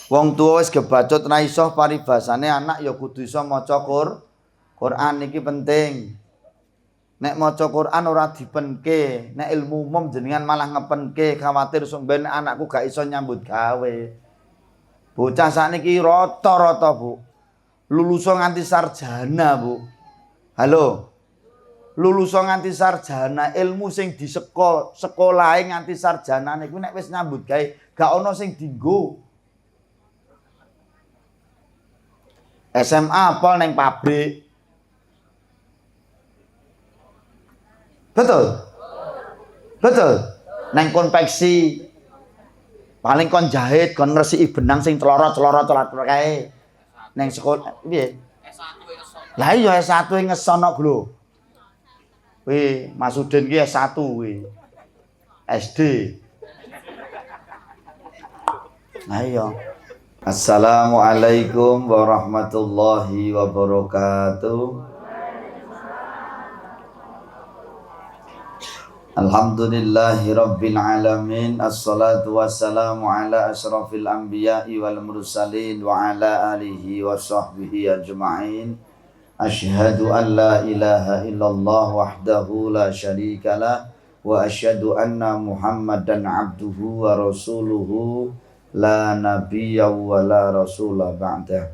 Wong tuwa wis kebacut ra iso paribasane anak ya kudu iso maca Quran iki penting. Nek maca Quran ora dipenke, nek ilmu umum jenengan malah ngepenke, khawatir sumben anakku gak iso nyambut gawe. Bocah sakniki rata-rata, Bu. Lulusan nganti sarjana, Bu. Halo. Lulusan nganti sarjana, ilmu sing di sekolahe nganti sarjana niku nek wis nyambut gawe, gak ana sing dienggo. SMA apa neng pabrik. Betul? Betul? Neng konveksi. Paling kon jahit, kon ngresiki benang sing celorot-celorot kae. Neng sekolah piye? Lah iya S1 ngesono lho. Wih, Mas Udin ki S1 wih. SD. Nah iya. Assalamualaikum warahmatullahi wabarakatuh. Alhamdulillahi rabbil alamin. Assalatu wassalamu ala asyrafil anbiya'i wal mursalin wa ala alihi wa sahbihi ajma'in. Asyhadu an la ilaha illallah wahdahu la syarika lah wa asyhadu anna Muhammadan abduhu wa rasuluhu la nabiyya wa la rasula ba'dah.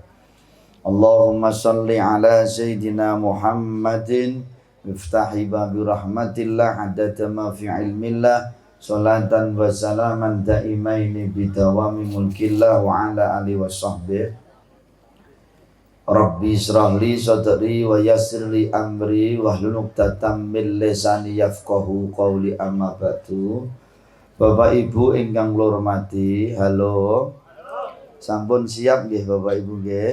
Allahumma salli ala sayyidina Muhammadin miftahi babi rahmatillah adada ma fi ilmillah salatan wa salaman daimaini bidawami mulkillah wa ala alihi wa sahbihi. Rabbi israh li sadri wa yassir li amri wahlul 'uqdatam min lisani yafqahu qawli amma ba'du. Bapak Ibu ingkang kula hormati, halo. Sampun siap nggih Bapak Ibu nggih?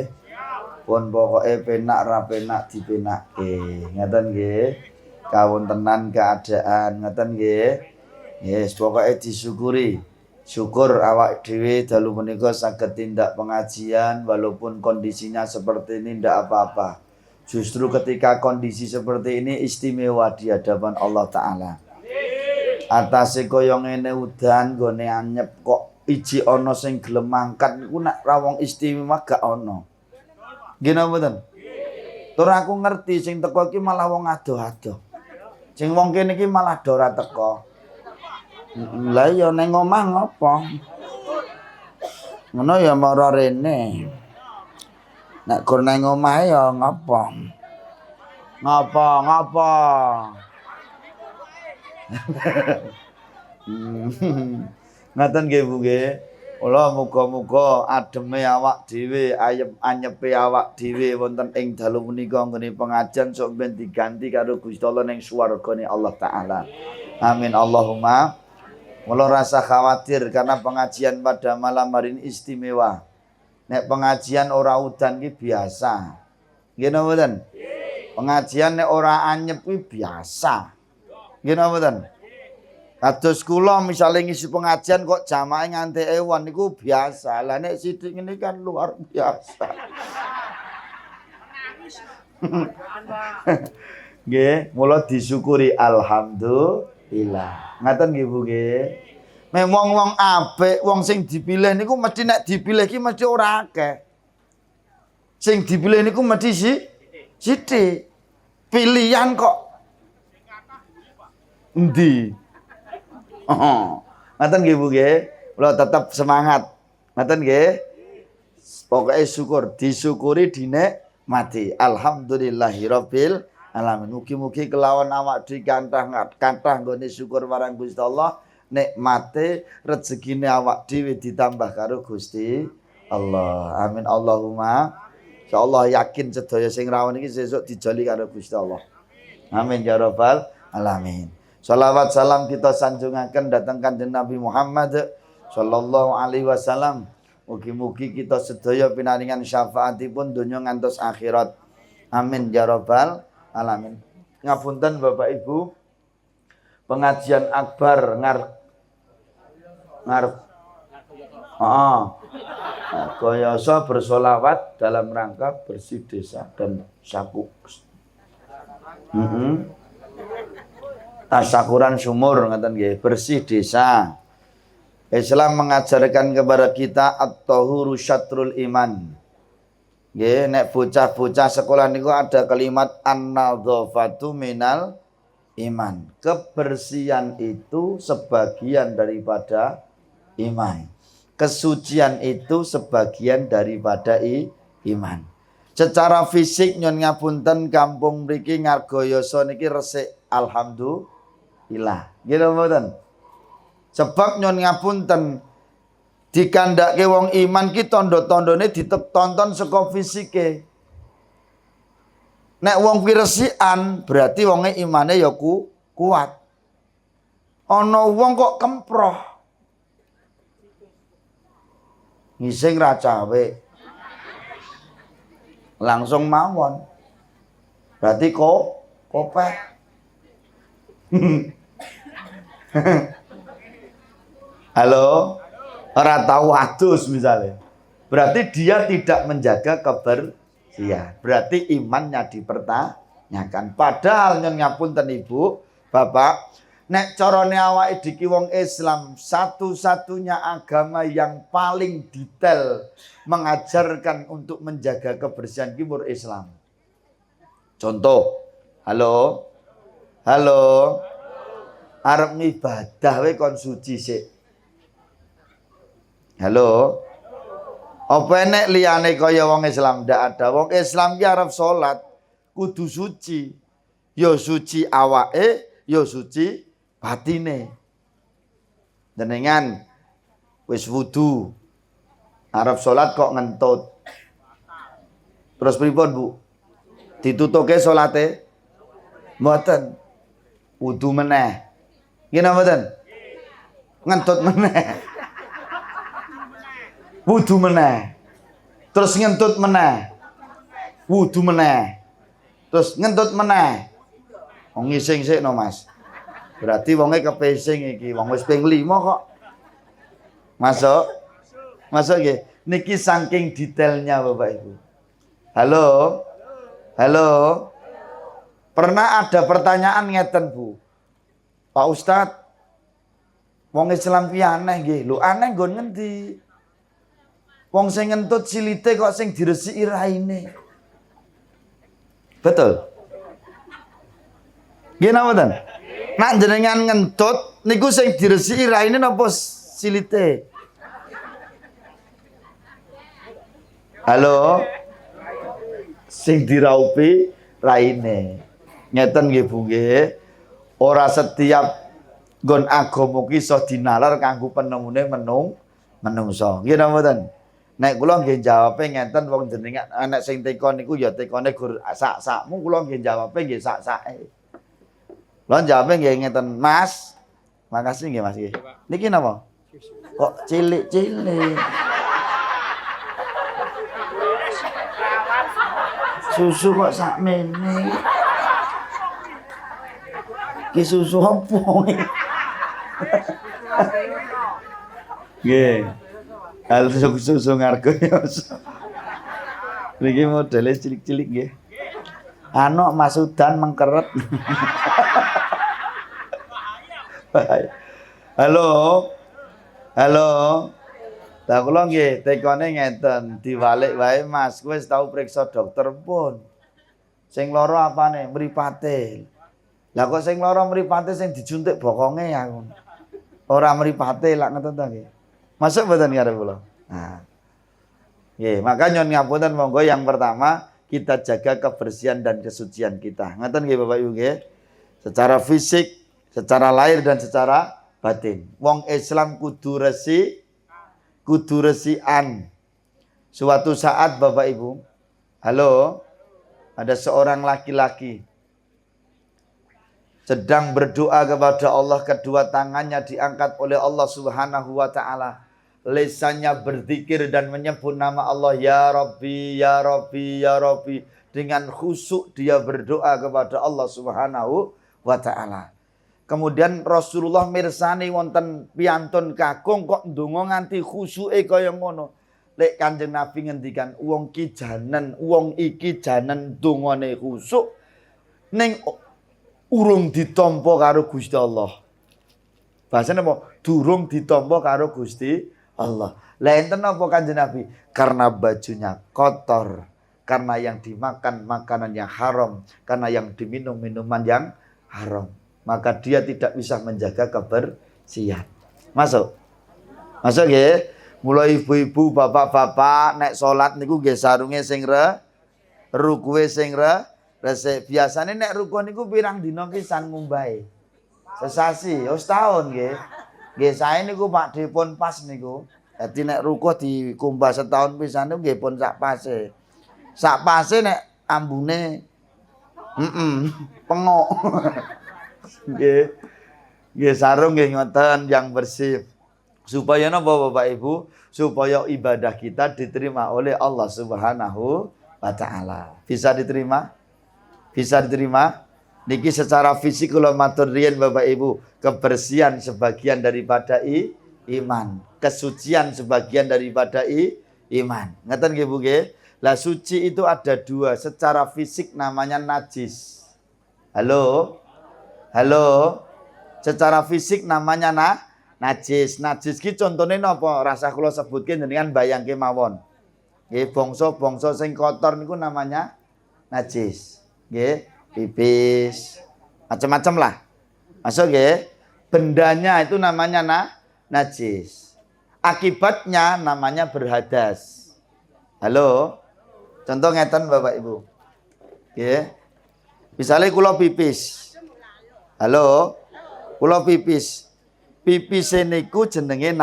Pun pokoke penak ra penak dipenakke. Ngoten nggih. Kawon tenan keadaan, ngoten nggih. Yes, pokoke disyukuri. Syukur awak dhewe dalu menika saged tindak pengajian walaupun kondisinya seperti ini ndak apa-apa. Justru ketika kondisi seperti ini istimewa di hadapan Allah Ta'ala. Atase kaya ngene udan gone anyep kok iji ana sing gelem mangkat niku nek ra wong istimewa gak ana. Nggih napa mboten? Tur aku ngerti sing teko iki malah wong adoh-adoh. Sing wong kene iki malah do ora teko. Lah ya ning omah ngopo? Ngono ya mara rene. Nek gur ning omah ya ngopo? Ngopo? Ngaten nggih Bu nggih. Kula muga-muga ademe awak dhewe, anyepe awak dhewe wonten ing dalu menika nggone pengajian sok ben diganti karo Gusti Allah ning swargane Allah Taala. Amin Allahumma. Mula rasa khawatir karena pengajian pada malam hari ini istimewa. Nek pengajian ora udan ki biasa. Nggih napa mboten? Pengajian nek ora anyep ki biasa. Nggih napa mboten? Kados kula misale ngisi pengajian kok jamaah nganti ewan niku biasa. Lah nek sithik ngene kan luar biasa. Nggih, mula disyukuri alhamdulillah. Ngaten nggih Bu nggih. Memang wong apik, wong sing dipilih niku mesti nek dipilih ki mesti ora akeh. Sing dipilih niku mesti sithik. Pilihan kok endi? Ngaten nggih Bu nggih. Kula tetep semangat. Ngaten nggih. Pokoke syukur, disyukuri dinikmati. Alhamdulillahirabbil alamin. Mugi-mugi kelawan awak dhewe kathah nggone syukur marang Gusti Allah, nikmate rezekine awak dhewe ditambah karo Gusti Allah. Amin Allahumma. Insyaallah yakin sedaya sing rawuh iki sesuk dijoli karo Gusti Allah. Amin ya rabbal alamin. Salawat salam kita sanjungaken dateng Kanjeng Nabi Muhammad sallallahu alaihi wasallam. Mugi-mugi kita sedaya pinaringan syafaatipun donya ngantos akhirat. Amin ya rabbal alamin. Ngapunten Bapak Ibu. Pengajian akbar Goyoso bersolawat dalam rangka bersih desa dan syaku. Tasyakuran sumur ngaten nggih, bersih desa. Islam mengajarkan kepada kita at-tahuru syatrul iman. Nggih, nek bocah-bocah sekolah niku ada kalimat an-nadzafatu minal iman. Kebersihan itu sebagian daripada iman. Kesucian itu sebagian daripada iman. Secara fisik nyon ngapunten kampung mriki Ngargoyoso niki resik alhamdulillah. Nggih mboten? Sebab nyon ngapunten dikandhake wong iman ki tanda-tandane ditonton saka fisike. Nek wong kuwi resikan berarti wonge imane ya kuat. Ana wong kok kemproh. Ngising ra cawe. Langsung mawon. Berarti kopek. Halo? Ora tahu adus misalnya. Berarti dia tidak menjaga kebersihan. Berarti imannya dipertanyakan. Padahal nyon ngapunten Ibu, Bapak, nek carane awake iki wong Islam, satu-satunya agama yang paling detail mengajarkan untuk menjaga kebersihan kimur Islam. Contoh, halo, arep ngibadah we kon suci sik. Halo, apa nek liyane kaya wong Islam ndak ada. Wong Islam ki arep salat kudu suci. Ya suci awake, ya suci batine. Jenengan wis wudu. Arep salat kok ngentut. Terus pripun, Bu? Ditutuke salate? Mboten. Wudu meneh. Nggih napa mboten? Ngentut meneh. Wudu meneh. Terus ngentut meneh. Wudu meneh. Terus ngentut meneh. Wong ngising sik no, Mas. Berarti wonge kepesing iki. Wong wis ping 5 kok. Masuk? Masuk nggih. Niki saking detailnya Bapak Ibu. Halo? Pernah ada pertanyaan ngeten, Bu. Pak Ustadz, wong Islam ki aneh nggih. Lho aneh nggon ngendi? Wong sing ngentut silite kok sing diresiki raine. Betul? Nggih napa mboten? Nak jenengan ngentut niku sing diresiki raine napa silite? Halo? Sing diraupi raine. Ngeten nggih Bu nggih. Ora setiap nggon agama ki iso dinalar kanggo penemune menungso. Nggih napa mboten? Nek kula nggih jawabe ngenten wong jenengan anak sing teka niku ya tekane gur sak-sakmu, kula nggih jawabe nggih sak-sake. Kula jawabe nggih ngenten, Mas. Makasih nggih Mas nggih. Niki napa? Kok cilik-cilik. Susu kok sakmene. Ki susu opo iki? Nggih. Hal susu Ngargoyoso. Niki modele cilik-cilik nggih. Anu masudan mengkeret. Halo. Lah kula nggih tekone ngeten, diwalik wae Mas, kowe wis tau priksa dokter pun. Sing lara apane? Mripate. Lah kok sing lara mripate sing dijuntik bokonge aku. Ora mripate lak ngoten ta nggih. Masuk mboten karo kula? Nah. Nggih, maka nyon ngapunten monggo yang pertama kita jaga kebersihan dan kesucian kita. Ngoten nggih Bapak Ibu nggih. Secara fisik, secara lahir dan secara batin. Wong Islam kudu resikan. Suatu saat Bapak Ibu, halo, ada seorang laki-laki sedang berdoa kepada Allah, kedua tangannya diangkat oleh Allah Subhanahu wa taala. Lisannya berzikir dan menyebut nama Allah, ya Rabbi, ya Rabbi, ya Rabbi. Dengan khusyuk dia berdoa kepada Allah Subhanahu wa taala. Kemudian Rasulullah mirsani wonten piyantun kakung kok ndonga nganti khusyuke kaya ngono. Lek Kanjeng Nabi ngendikan wong iki janen dongane khusyuk ning urung ditampa karo Gusti Allah. Bahasane apa? Durung ditampa karo Gusti Allah. Lah enten apa Kanjeng Nabi? Karena bajunya kotor, karena yang dimakan makanan yang haram, karena yang diminum minuman yang haram. Maka dia tidak bisa menjaga kebersihan. Masuk? Masuk nggih? Mulai ibu-ibu, bapak-bapak nek salat niku nggih sarunge sing rukuhe sing resik. Biasane nek ruku niku pirang dina pisan ngumbahe? Sesasi, setahun nggih. Nggih sae niku Pak dipun pas niku. Dadi nek ruku dikumbah setahun pisan niku nggih pun sak pase. Sak pase nek ambune pengok. Nggih. Nggih sarung nggih ngoten yang bersih. Supaya napa Bapak Ibu? Supaya ibadah kita diterima oleh Allah Subhanahu wa taala. Bisa diterima? Bisa diterima? Niki secara fisik kula matur riyen Bapak Ibu, kebersihan sebagian daripada iman, kesucian sebagian daripada iman. Ngeten nggih Bu nggih? Lah suci itu ada dua, secara fisik namanya najis. Halo? Halo? Secara fisik namanya najis. Najis ki contone napa? Rasa kula sebutke jenengan bayangke mawon. Nggih, bangsa-bangsa sing kotor niku namanya najis. Nggih, pipis, macam-macam lah. Masuk nggih? Bendanya itu namanya najis. Akibatnya namanya berhadas. Halo? Contoh ngeten Bapak Ibu. Nggih. Misalnya kula pipis. Halo? Kula pipis. Pipis niku jenenge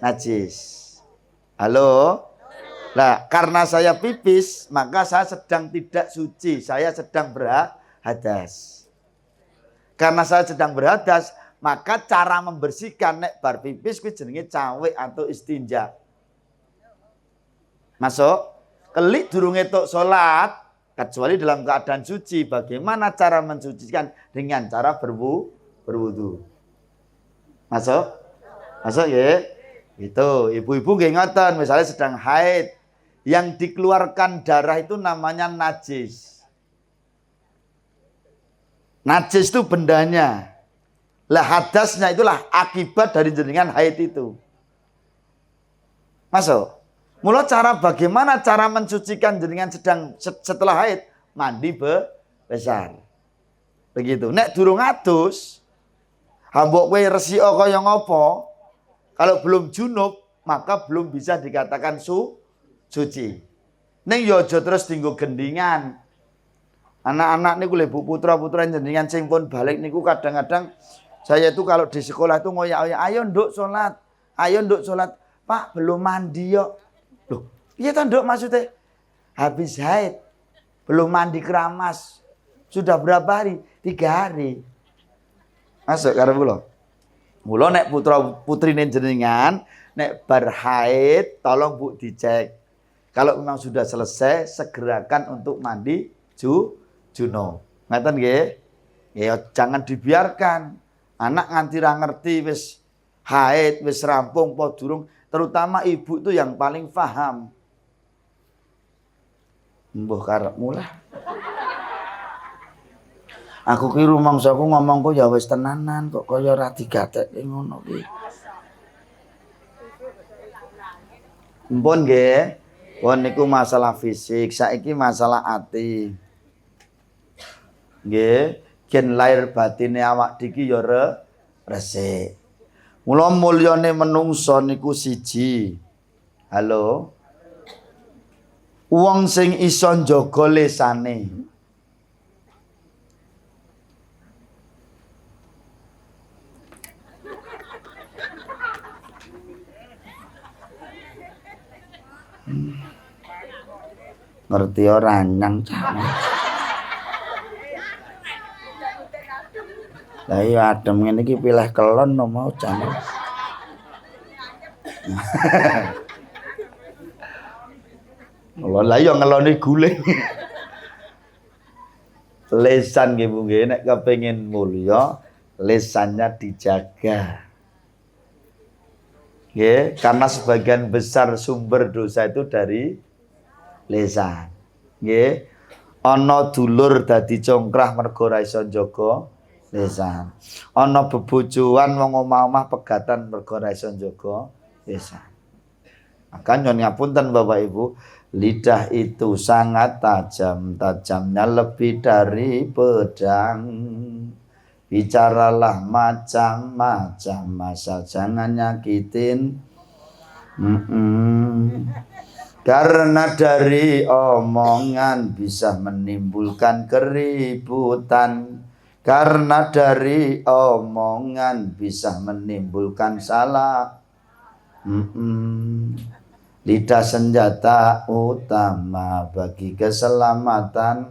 najis. Halo? Nah, karena saya pipis, maka saya sedang tidak suci. Saya sedang berhadas. Karena saya sedang berhadas, maka cara membersihkan nek bar pipis kuwi jenenge cawik atau istinja. Masuk? Kelik durung entuk salat, kecuali dalam keadaan suci. Bagaimana cara mensucikan? Dengan cara berwudu. Masuk? Masuk ya? Itu, ibu-ibu nggih ngoten, misalnya sedang haid, yang dikeluarkan darah itu namanya najis. Najis itu bendanya. Lah hadasnya itulah akibat dari jenengan haid itu. Masuk? Mula bagaimana cara mensucikan jenengan setelah haid? Mandi besar. Begitu. Nek durung adus, hambok kowe resika kaya ngapa? Kalau belum junub, maka belum bisa dikatakan suci. Ning yo aja terus dienggo gendingan. Anak-anak niku lho Bu putra-putra jenengan sing pun balik niku kadang-kadang saya itu kalau di sekolah itu ngoyak-oyak, "Ayo nduk salat. Ayo nduk salat." "Pak, belum mandi yo." Loh, piye to nduk maksudnya? Habis haid, belum mandi keramas. Sudah berapa hari? 3 hari. Masuk karo kula. Mula nek putra putrine jenengan nek bar haid tolong Bu dicek. Kalau memang sudah selesai segerakan untuk mandi junub. Ngaten nggih? Ya jangan dibiarkan anak nganti ra ngerti wis haid wis rampung apa durung, terutama ibu itu yang paling paham. Mbuh karepmu lah. Aku ki rumangsaku ngomongku ya wis tenanan kok kaya ora digatekke ngono ki. Mpun nggih. Wong niku masalah fisik, saiki masalah ati. Nggih, gen lair batine awak iki ya resik. Mula mulyane menungso niku siji. Halo. Wong sing iso njaga lesane. Ngerti ora nyang jane. Lah iya adem ngene iki pilih kelon no mau jane. Lah iya ngeloni guling. Lesan nggih Bu nggih nek kepengin mulya lesannya dijaga. Nggih, karena sebagian besar sumber dosa itu dari lesan. Nggih. Ana dulur dadi congkrah mergo ora iso njaga lisan. Ana bebojoan wong omah-omah pegatan mergo ora iso njaga lisan. Maka nyuwun ngapunten Bapak Ibu, lidah itu sangat tajam, tajamnya lebih dari pedang. Bicaralah macam-macam, asal jangan nyakitin. Karena dari omongan bisa menimbulkan keributan. Karena dari omongan bisa menimbulkan salah. Lidah senjata utama bagi keselamatan.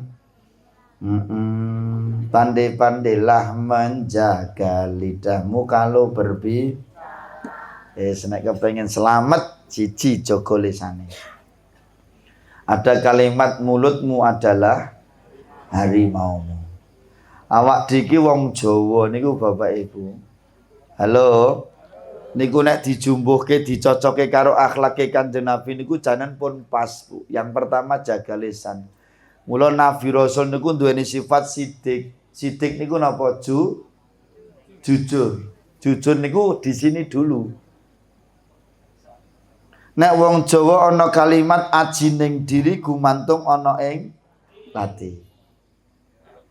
Pandai-pandailah menjaga lidahmu kalau nek kepengen selamat siji jaga lisane. Ada kalimat mulutmu adalah harimaumu. Awak diki wong Jawa niku Bapak Ibu. Halo. Niku nek dijumbuhke dicocoke karo akhlake Kanjeng Nabi niku janan pun pas, Bu. Yang pertama jaga lisan. Mula Nabi Rasul niku duweni sifat sidik. Sidik niku napa? Jujur. Jujur niku di sini dulu. Nek wong Jawa ana kalimat aji ning diri gumantung ana ing lati.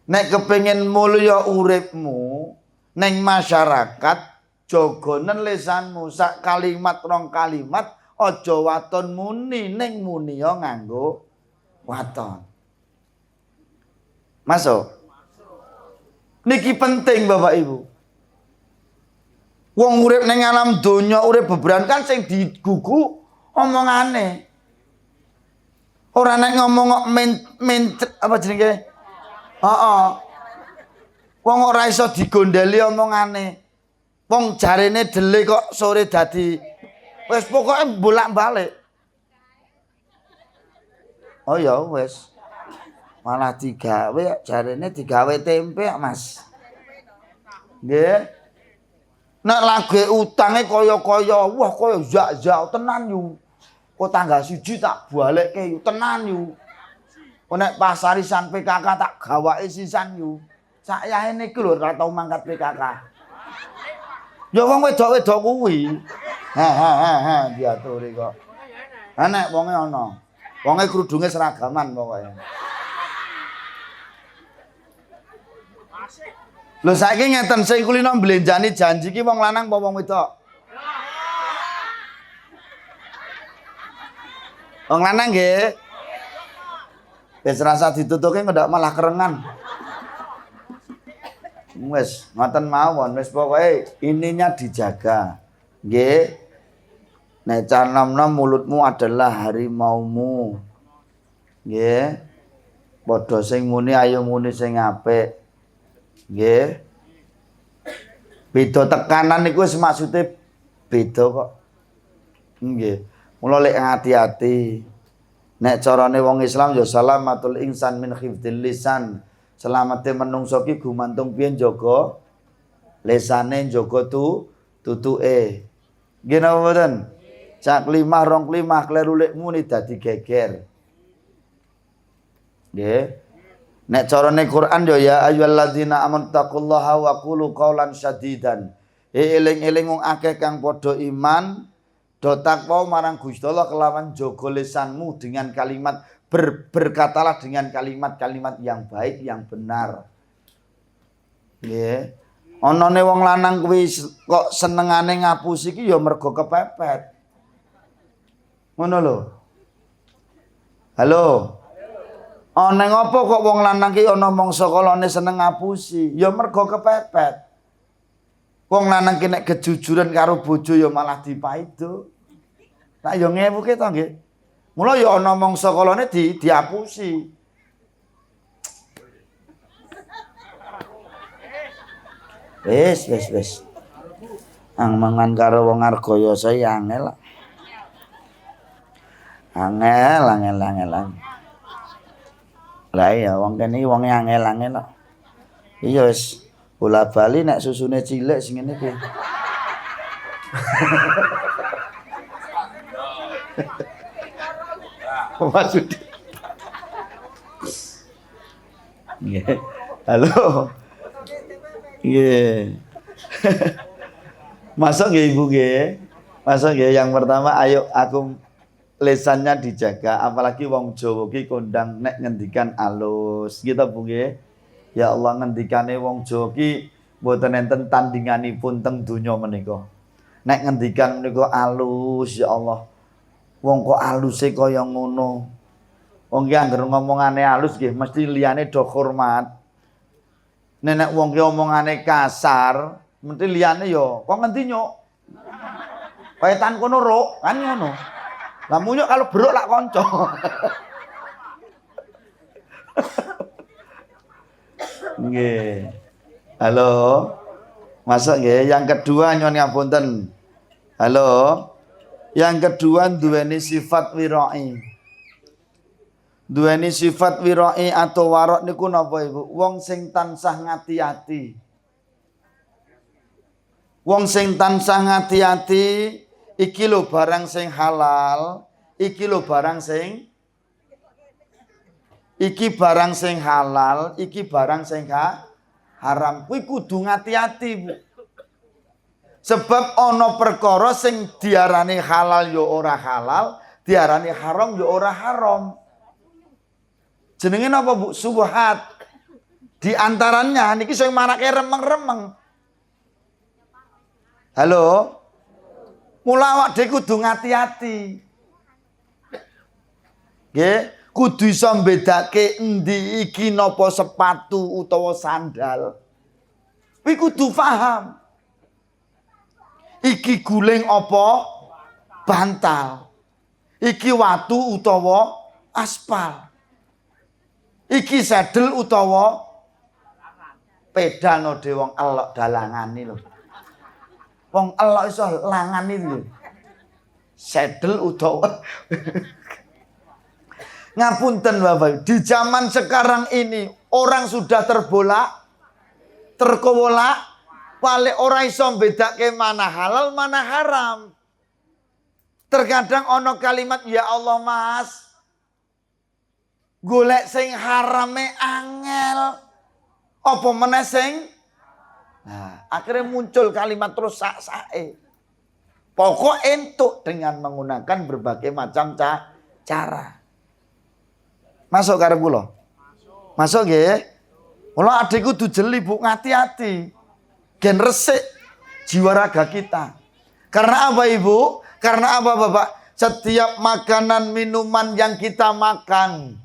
Nek kepengin mulya uripmu ning masyarakat, jogonen lisanmu sak kalimat rong kalimat aja waton muni ning muniya nganggo waton. Masuk. Niki penting Bapak Ibu. Wong urip ning alam donya urip beberan kan sing digugu omongane. Ora nek ngomong apa jenenge? Heeh. Wong ora iso digondeli omongane. Wong jarene dele kok sore dadi wis pokoke bolak-balik. Oh ya wis. Malah digawe jarene digawe tempe Mas. Nggih. Nek lagi utange kaya-kaya, wah kaya zak-zak tenan yu. Kok tanggal siji tak balekke yu tenan yu. Kok nek pasarisan PKK tak gawake sisan yu. Sak yae niku lho ora tau mangkat PKK. Ya wong wedok-wedok kuwi. Ha diaturi kok. Ha nek wonge ana. Wonge krudunge seragaman pokoke. Lho saiki ngeten sing kulino mblenjani janji ki wong lanang apa wong wedok? Wong lanang nggih. Wis rasa ditutuke ndak malah kerengan. Wes, ngoten mawon, wis pokoke ininya dijaga. Nggih. Nek canom-nom mulutmu adalah harimaumu. Nggih. Padha sing muni ayo muni sing apik. Nggih. Beda tekanan niku wis maksude beda kok. Nggih. Mula lek hati-hati. Nek carane wong Islam ya salamatul insan min khifdil lisan. Selamate menungso ki gumantung piye njaga lisane, njaga tutuke. Nggih napa mboten? Sak limah rong limah kleru lek muni dadi geger. Nggih. Nek carane Quran ya ayyuhalladzina amantaqullaha wa qulu qaulan sadidan. Eling-eling wong akeh kang padha iman, do takwa marang Gusti Allah kelawan jaga lisanmu dengan kalimat berkatalah dengan kalimat-kalimat yang baik, yang benar. Nggih. Anane wong lanang kuwi kok senengane ngapusi iki ya mergo kepepet. Ngono lho. Halo. Ana ngopo kok wong lanang ki ana mangsa kalane seneng ngapusi? Ya mergo kepepet. Wong lanang ki nek kejujuran karo bojo ya malah dipaido. Lah ya ngewuke to nggih. Mula ya ana mangsa kalane diapusi. Wis. Ang mangan karo wong argaya sae angel. Angel. Lah iya wong kene iki wonge angel. Iya wis bola-bali nek susune cilik sing ngene iki. Maksud. Halo. Nggih. Masuk nggih Ibu nggih. Masuk nggih yang pertama ayo aku lesannya dijaga apalagi wong Jawa ki kondang nek ngendikan alus gitu Bu nggih. Ya Allah ngendikane wong Jawa ki mboten enten tandinganipun teng donya menika. Nek ngendikan menika alus ya Allah. Wong kok aluse kaya ngono. Wong ki anggere ngomongane alus nggih mesti liyane do hormat. Nek wong ki omongane kasar, mesti liyane yo kok ngendi nyuk. Kaitan kono ro, kan ngono. Lah munyuk kalau beruk lak kanca. Nggih. Halo. Masuk nggih. Yang kedua nyuwun ngapunten. Halo. Yang kedua duweni sifat wirai. Duweni sifat wirai atau warok niku napa Ibu? Wong sing tansah ngati-ati. Wong sing tansah ngati-ati iki lho barang sing halal, iki lho barang sing halal, iki barang sing haram. Kuwi kudu ngati-ati, Bu. Sebab ana perkara sing diarani halal ya ora halal, diarani haram ya ora haram. Jenenge napa, Bu? Subhat. Di antaranya niki sing marake remeng-remeng. Halo. Mula awak dhewe kudu ngati-ati. Nggih, kudu iso mbedake endi iki napa sepatu utawa sandal. Kuwi kudu paham. Iki guling apa bantal. Iki watu utawa aspal. Iki sedel utawa pedal no de wong elok dalangane lho. Wong elok iso langani lho. Sedel utawa ngapunten Bapak, di zaman sekarang ini orang sudah terkolak paling ora iso bedake mana halal mana haram. Terkadang ono kalimat ya Allah Mas, golek sing harame angel. Apa meneh sing nah, akhirnya muncul kalimat terus sak-sake. Pokok entuk dengan menggunakan berbagai macam cara. Masuk karep kula? Masuk nggih? Mula adikku kudu jeli Bu, ngati-ati. Gen resik jiwa raga kita. Karena apa Ibu? Karena apa Bapak? Setiap makanan minuman yang kita makan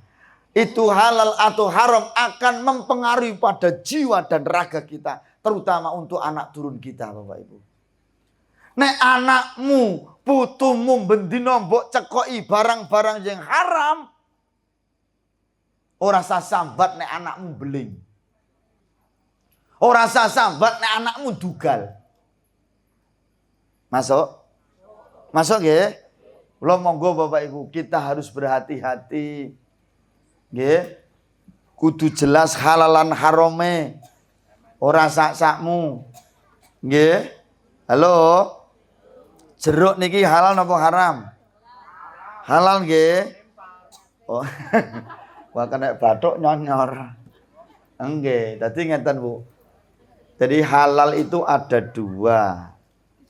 itu halal atau haram akan mempengaruhi pada jiwa dan raga kita, terutama untuk anak turun kita Bapak Ibu. Nek anakmu, putumu bendino mbok cekoki barang-barang yang haram, ora usah sambat nek anakmu beling. Ora usah sambat nek anakmu dugal. Masuk? Masuk nggih? Kula monggo Bapak Ibu, kita harus berhati-hati. Nggih. Kudu jelas halalan harame. Ora sak-sakmu. Nggih. Halo. Jeruk niki halal napa haram? Halal nggih. Oh. Wah kena bathuk nyonyor. Nggih, dadi ngeten Bu. Jadi halal itu ada dua.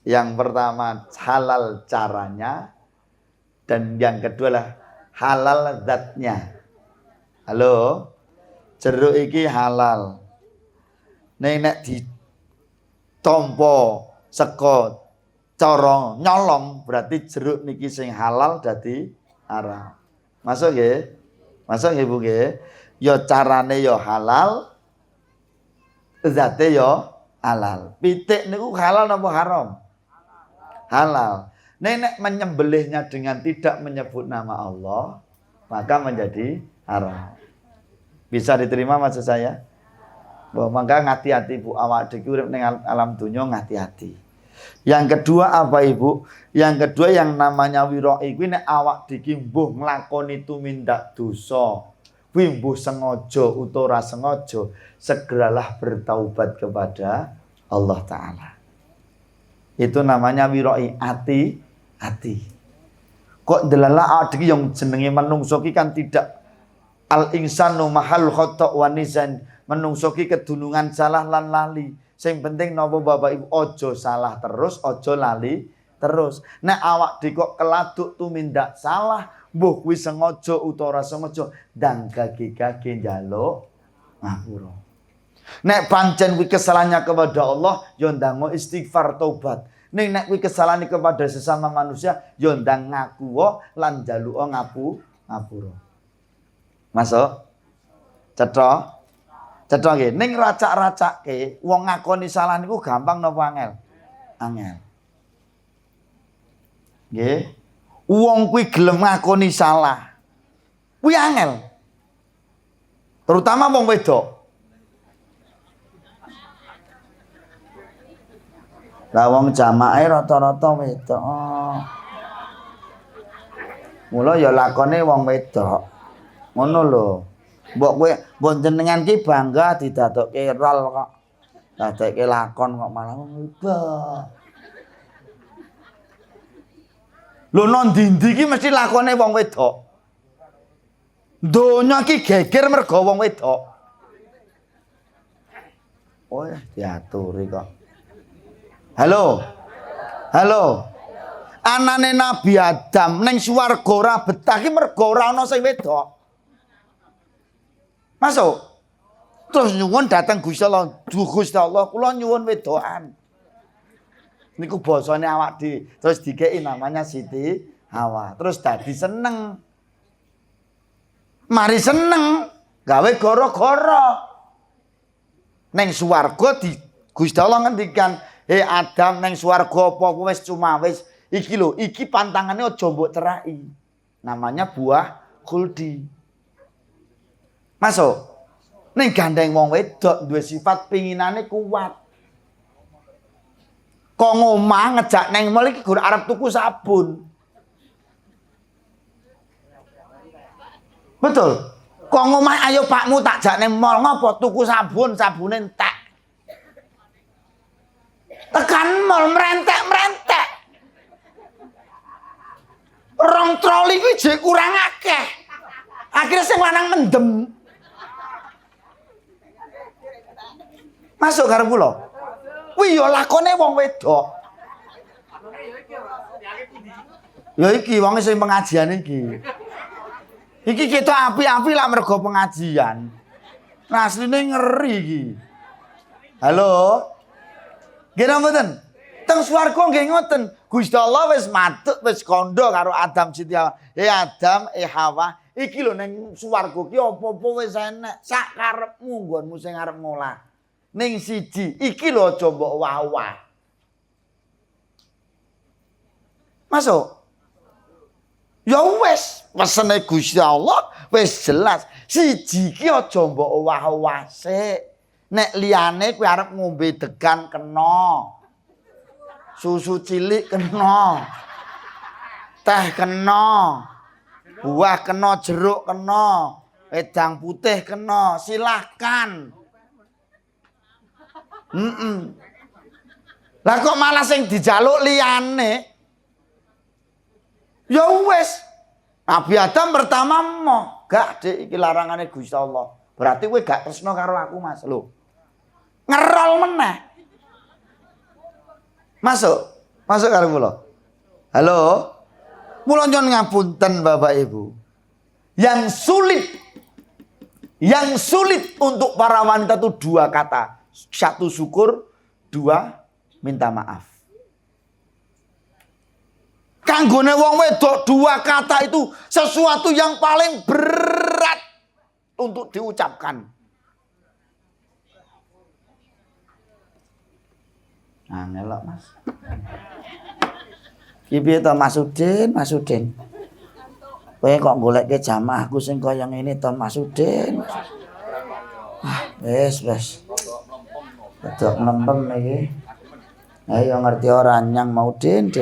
Yang pertama halal caranya dan yang kedua lah halal zatnya. Halo, jeruk iki halal. Nek ditompo saka cara nyolong berarti jeruk niki sing halal dadi haram. Masuk nggih? Masuk nggih Bu nggih? Ya carane ya halal, zate ya halal. Pitik niku halal napa haram? Halal. Nenek menyembelihnya dengan tidak menyebut nama Allah, maka menjadi haram. Bisa diterima maksud saya? Bahwa maka ngati-hati Bu, awak dhewe urip ning alam dunya ngati-hati. Yang kedua apa Ibu? Yang kedua yang namanya wirai kuwi nek awak dhewe mbuh nglakoni tumindak dosa, kuwi mbuh sengaja utawa ora sengaja, segeralah bertaubat kepada Allah Ta'ala. Itu namanya wirai, hati. Kok delala awak dhewe yang jenenge manungsa ki kan tidak al insanu mahal khata' wa nizan. Manungsa ki kedunungan salah lan lali. Sing penting napa Bapak Ibu aja salah terus, aja lali terus. Nek awak dikok keladuk tumindak salah, mbuh kuwi sengaja utawa ora sengaja, ndang gage-gage njaluk ngapura. Nek pancen kuwi kesalahannya kepada Allah, ya ndang istighfar taubat. Nek kuwi kesalahan kepada sesama manusia, ya ndang ngaku lan njaluk ngapura. Masuk? Cetha? Cetha nggih. Ning racak-racake wong ngakoni salah niku gampang napa angel? Angel. Nggih. Wong kuwi gelem ngakoni salah. Kuwi angel. Terutama wong wedok. Lah wong jamaah rata-rata wedok. Mula ya lakone wong wedok. Ngono lho. Mbok kowe mbok jenengan ki bangga didadokke rol kok. Dadekke lakon kok malah ngubah. Lho nang ndi-ndi ki mesti lakone wong wedok. Donya ki geger mergo wong wedok. Oh ya diaturi kok. Halo. Halo. Anane Nabi Adam ning swarga ora betah ki mergo ora ana sing wedok. Masuk. Terus nyuwun datang Gusti Allah. Gusti Allah, kula nyuwun wedokan. Niku basane awak dhewe. Terus dikeki namanya Siti Hawa. Terus dadi seneng. Mari seneng, gawe gara-gara. Ning swarga di Gusti Allah ngendikan, "He Adam ning swarga apa wis cuma wis iki lho, iki pantangane aja mbok teraki." Namanya buah khuldi. Masuk. Ning gandeng wong wedok duwe sifat pinginane kuat. Kok ngomah ngejak neng mall iki gur arep tuku sabun. Betul. Kok ngomah ayo pakmu tak jak neng mall ngopo tuku sabun, sabune entek. Tekan mall merentek-merentek. Rong troli kuwi jek kurang akeh. Akhirnya sing lanang mendem. Masuk karo kula. Kuwi ya lakone wong wedok. Ya iki wong sing pengajian iki. Iki kita api-api lah mergo pengajian. Nah, asline ngeri iki. Halo. Nggih mboten? Teng swarga nggih ngoten. Gusti Allah wis matuk wis kandha karo Adam Siti Hawa. Adam, Hawa, iki lho ning swarga ki apa-apa wis enek. Sak karepmu nggonmu sing arep ngolah. Ning siji iki lho aja mbok wawah. Masuk. Ya wis, pesene Gusti Allah wis jelas. Siji iki aja mbok wawah sik. Nek liyane kowe arep ngombe degan kena. Susu cilik kena. Teh kena. Buah kena, jeruk kena. Wedang putih kena. Silahkan. Lah kok malah sing dijaluk liyane? Ya wis. Nabi Adam pertama mau, gak Dik iki larangane Gusti Allah. Berarti kowe gak tresno karo aku, Mas. Lho. Ngerol meneh. Masuk. Masuk karo kula. Halo. Mula nyon ngapunten Bapak Ibu. Yang sulit untuk para wanita itu dua kata. Satu syukur, dua minta maaf. Kanggone wong wedok dua kata itu sesuatu yang paling berat untuk diucapkan. Nah, ngelok Mas. Ki piye to Mas Udin? Kowe kok goleke jamaahku sing kaya ngene to Mas Udin? Wes. Betul nempem iki. Ayo ngerti ora nyang mau Din.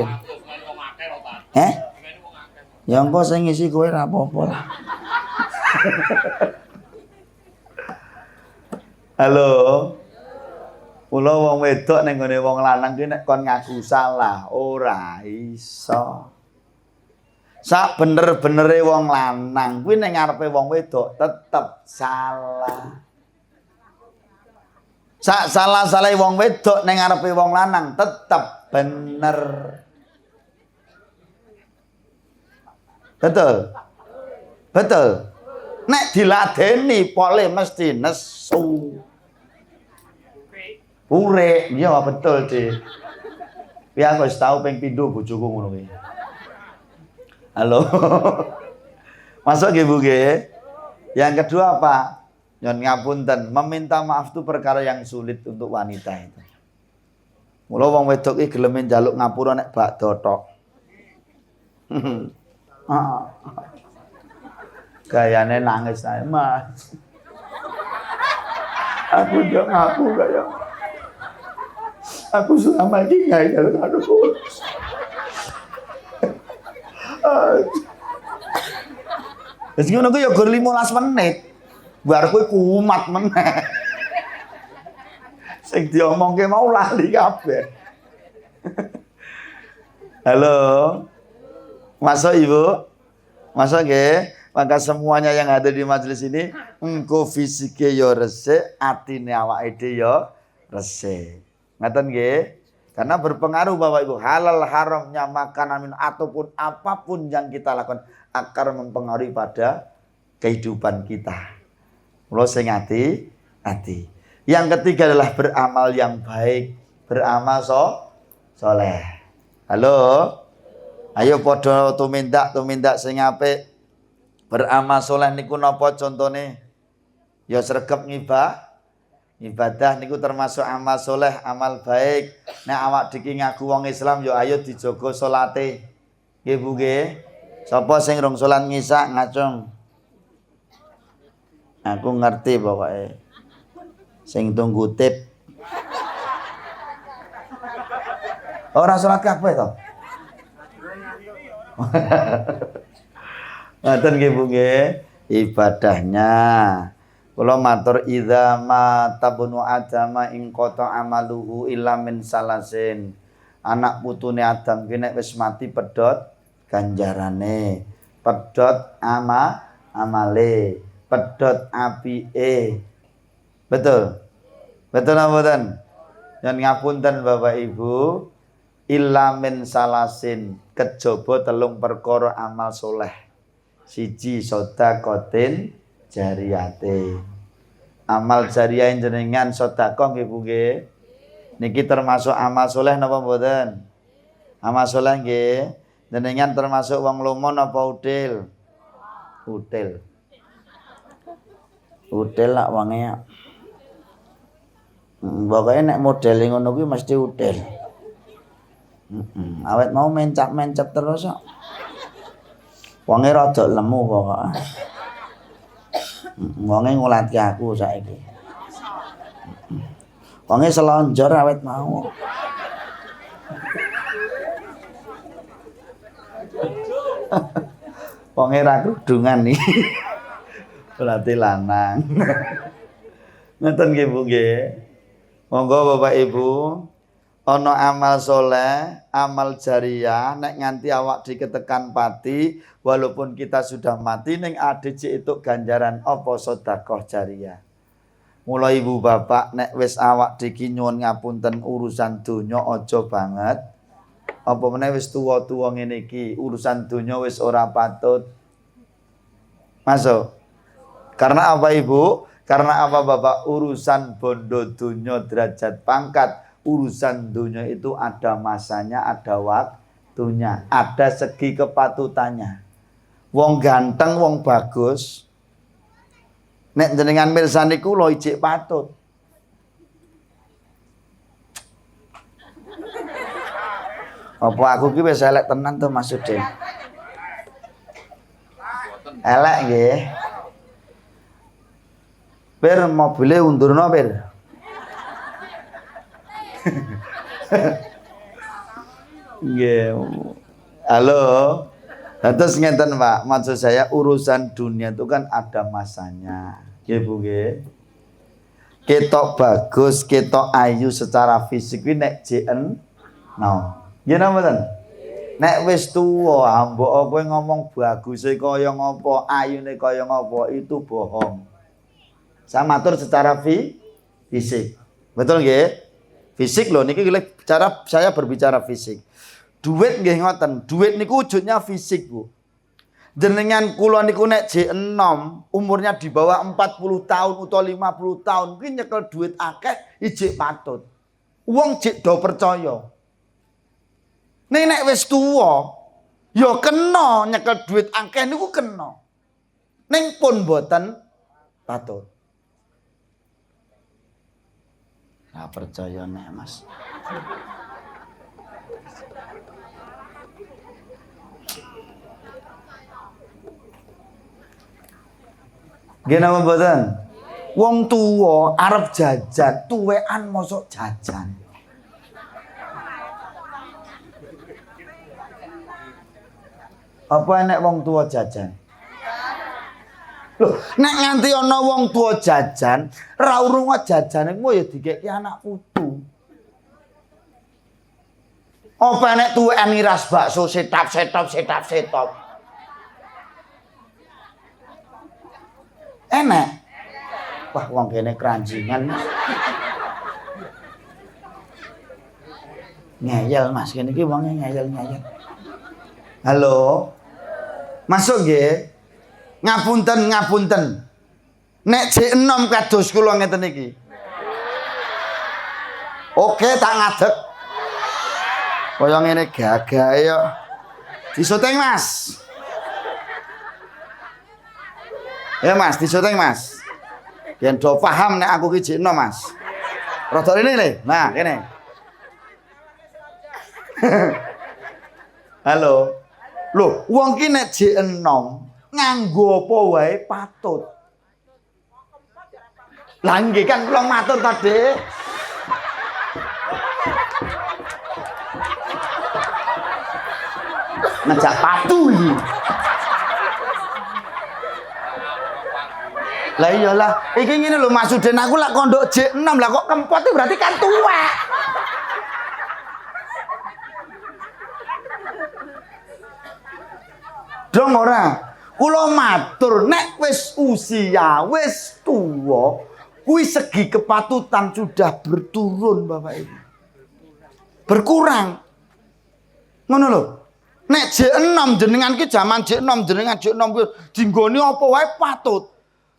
Ya engko sing ngisi kowe ora apa-apa lah. Halo. Kula wong wedok ning gone wong lanang ki nek kon ngaku salah ora iso. Sak bener-benere wong lanang kuwi ning ngarepe wong wedok tetep salah. Salah wong wedok ning ngarepe wong lanang tetep bener. Betul. Betul. Nek diladeni pole mesti nesu. Urek, iya betul, Dik. Ya aku wis tau ping pindho bojoku ngono kuwi. Halo. Masuk nggih Bu nggih. Yang kedua apa? Nyon ngapunten, meminta maaf itu perkara yang sulit untuk wanita itu. Mula wong wedok iki gelem njaluk ngapura nek bakdo tok. Gayane nangis ae, Mas. Aku yo ngaku kaya. Aku selama ini gak ada urus. Wis ngono ku ya gur 15 menit. Bar kowe kumat meneh. Sing diomongke mau lali kabeh. Halo. Masuk Ibu? Masuk nggih? Maka semuanya yang ada di majelis ini engko fisike ya resik, atine awake dhewe ya resik. Ngaten nggih? Karena berpengaruh Bapak Ibu, halal haramnya makanan ataupun apapun yang kita lakukan akan mempengaruhi pada kehidupan kita. Mula sing hati. Yang ketiga adalah beramal yang baik, beramal soleh. Halo? Ayo padha tumindak sing apik. Beramal soleh niku napa contone? Ya sregep ibadah niku termasuk amal soleh, amal baik. Nek awak diki ngaku wong Islam ya ayo dijogo salate. Nggih Bu nggih. Sapa sing rong salat ngisak ngacung? Aku ngerti pokoke. Sing tunggu tip. Ora salat kabeh to? Ngaten nggih Bu nggih. Ibadahnya kula matur idza ma tabnu adama ing qata amaluhu illa min salasin. Anak putune Adam ki nek wis mati pedhot ganjarane, pedhot amale, pedhot apike. Betul. Betul apa mboten? Yen ngapunten Bapak Ibu, illa min salasin, kejaba telung perkara amal soleh. Siji sedekatin jariyate. Amal jariyah jenengan sedekah nggih Bu nggih. Niki termasuk amal soleh napa mboten? Amal soleh nggih. Jenengan termasuk wong lomo napa udil? Udil. Udil lak wonge. Pokoke nek model ngono kuwi mesti udil. Awet mau mencap-mencap terus kok. Wonge rada lemu pokoke. Wonge ngulati aku saiki. Wonge selonjor awet mau. Wonge ra kudungan iki. Berarti lanang. Ngoten nggih Bu nggih. Monggo Bapak Ibu, ana amal soleh, amal jariyah, nek nganti awak diketekan pati, walaupun kita sudah mati, ning ADC itu ganjaran apa sedekah jariyah. Mulai Ibu Bapak, nek wis awak diki nyuwun ngapunten urusan donya aja banget. Apa meneh wis tuwa-tuwa ngene iki, urusan donya wis ora patut. Masuk. Karena apa Ibu? Karena apa Bapak? Urusan bondo donya derajat pangkat. Urusan dunia itu ada masanya, ada waktunya, ada segi kepatutannya. Wong ganteng, wong bagus, nek jenengan mirsani kula ijik patut. Apa aku ki wis elek tenan to Mas Udin? Elek nggih. Per mobile undurno per. Nggih. Halo. Terus ngeten Pak, maksud saya urusan dunia itu kan ada masanya. Nggih Bu nggih. Ketok bagus, ketok ayu secara fisik kuwi nek JN no. Nggih napa mboten? Nek wis tuwa, mbok kowe ngomong baguse kaya ngapa, ayune kaya ngapa, itu bohong. Saya matur secara fisik. Betul nggih? Fisik loh niki cara saya berbicara fisik. Duit nggih ngoten, duit niku wujudnya fisik, Bu. Jenengan kula niku nek jek enom, umurnya di bawah 40 tahun utawa 50 tahun kuwi nyekel duit akeh ijek patut. Wong jek do percaya. Nek wis tuwa, ya kena nyekel duit akeh niku kena. Ning pun boten patut. Nah percaya nek Mas. Gena mboten? Wong tuwa arep jajan, tuwekan mosok jajan. Apa enek wong tuwa jajan? Loh, nek nganti ana wong tuwa jajan, ra urunga jajane ku ya dikeki anak putu. Apa enek tuwekan miras bakso setap. Enek. Wah, wong kene keranjingan. Ngeyel Mas, kene iki wonge ngeyel. Halo. Masuk nggih. Ngapunten. Nek jek enom kados kula ngeten iki. Oke, tak ngadeg. Kaya ngene gagahe yo. Disoteng Mas. Ya Mas, disoteng Mas. Yen do paham nek aku ki jek enom Mas. Rada rene le. Nah, kene. Halo. Loh, wong ki nek jek enom nganggo apa wae patut. Lah nggih kan kula matur ta, Dik. Ngejak patu iki. Lah iyalah, iki ngene lho maksuden aku lak kondok J6 lah kok kempot berarti kan tuwek. Dong ora. Kula matur nek wis usia, wis tuwa, kuwi segi kepatutan sudah berturun Bapak Ibu. Berkurang. Ngono lho. Nek J6 jenengan ki jaman J6 jenengan J6 kuwi dinggoni apa wae patut.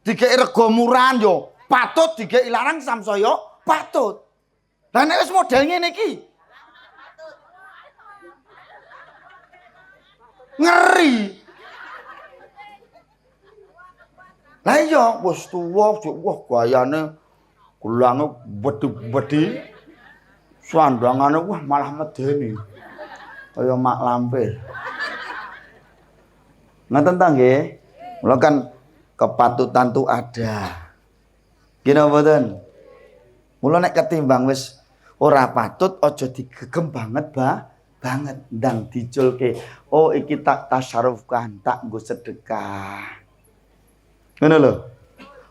Dikeki rega murahan yo patut, dikeki larang samsaya patut. Lah nek wis model ngene iki ngeri. Lah iya wis tuwa, wah gayane gelange wedi-wedi. Sandangane wah malah medeni. Kaya mak lampir. Ngoten ta nggih? Mula kan kepatutan tuh ada. Gini mboten? Mula nek ketimbang wis ora patut aja digegem banget banget ndang diculke. Oh iki tak tasarufkan, tak nggo sedekah. Ngono lho.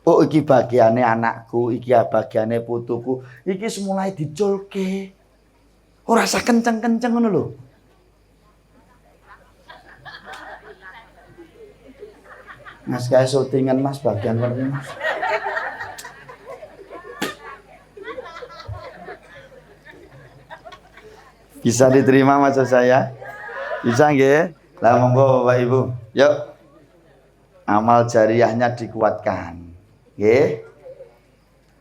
Oh iki bagiane anakku, iki bagiane putuku. Iki semulai diculke. Ora usah kenceng-kenceng ngono lho. Mas kayak syutingan Mas bagian ini Mas. Bisa diterima maksud saya? Bisa nggih? Lah monggo Bapak Ibu. Yuk. Amal jariyahnya dikuatkan. Nggih.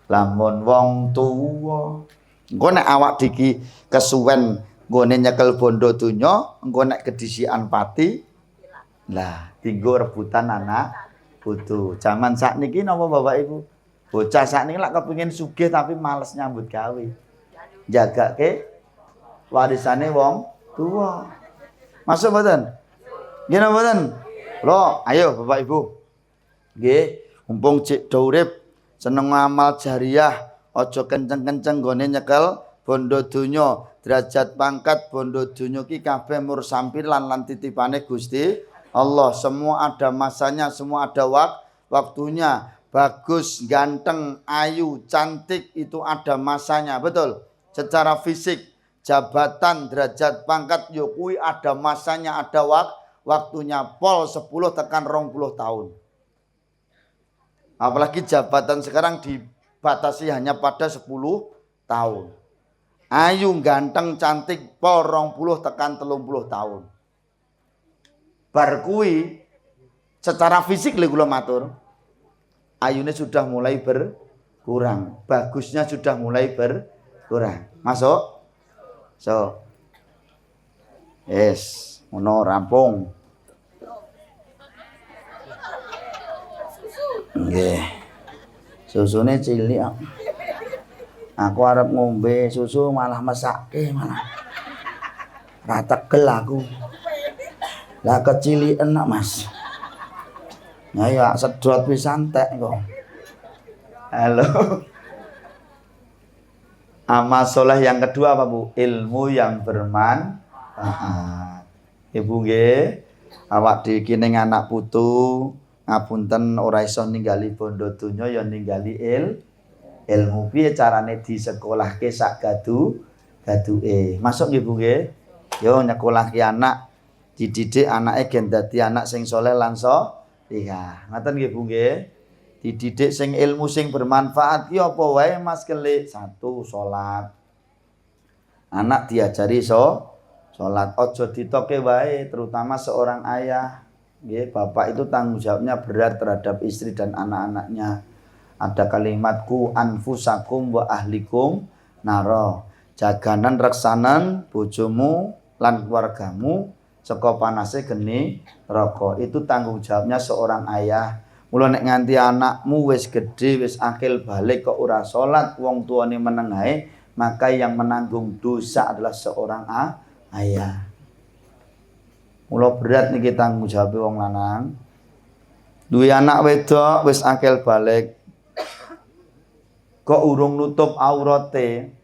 Lamun wong tuwa, engko nek awak diki kesuwen nggone nyekel bondo donya, engko nek kedisian pati lah tinggo rebutan anak putu. Zaman sakniki napa Bapak Ibu? Bocah sakniki lak kepengin sugih tapi males nyambut gawe. Jagake warisane wong tua. Masuk mboten? Nggih napa mboten? Lho, ayo Bapak Ibu. Nggih, mumpung cek do urip seneng ngamal jariyah, aja kenceng-kenceng gone nyekel bondo donya. Derajat pangkat bondo donya ki kabeh mur sampir lan titipane Gusti Allah. Semua ada masanya, semua ada waktunya. Bagus, ganteng, ayu, cantik itu ada masanya, betul. Secara fisik, jabatan, derajat, pangkat, yo kuwi ada masanya, ada waktunya. Pol 10 tekan 20 tahun. Apalagi jabatan sekarang dibatasi hanya pada 10 tahun. Ayu ganteng cantik pol 20 tekan 30 tahun. Bar kuwi secara fisik lho kula matur. Ayune sudah mulai berkurang. Bagusnya sudah mulai berkurang. Masuk? So. Yes, ngono rampung. Nggih. Susune cilik. Aku arep ngombe susu malah mesake malah. Ra tegel aku. Lah kecil enak Mas. Nah ya sedot pisan tek kok. Halo. Amal soleh yang kedua apa Bu? Ilmu yang bermanfaat. Ibu nggih, awak dhewe iki ning anak putu, ngapunten ora iso ninggali bondo donya ya ninggali ilmu. Piye carane disekolahke sak gaduke. Masuk nggih Bu nggih? Yo nyekolahke anak, dididik anake gen dadi anak sing saleh lan salihah. Ngoten nggih Bu nggih? Dididik sing ilmu sing bermanfaat ki apa wae Mas Kelik? 1 salat. Anak diajari salat, aja ditoke wae, terutama seorang ayah. Nggih, bapak itu tanggung jawabnya berat terhadap istri dan anak-anaknya. Ada kalimatku anfusakum wa ahlikum naro. Jaganan reksanan bojomu lan keluargamu saka panase geni neraka. Itu tanggung jawabnya seorang ayah. Mula nek nganti anakmu wis gedhe, wis akil balik kok ora salat, wong tuane meneng ae, maka yang menanggung dosa adalah seorang ayah. Mula berat niki tanggung jawab wong lanang. Duwe anak wedok wis akil balik kok urung nutup aurate.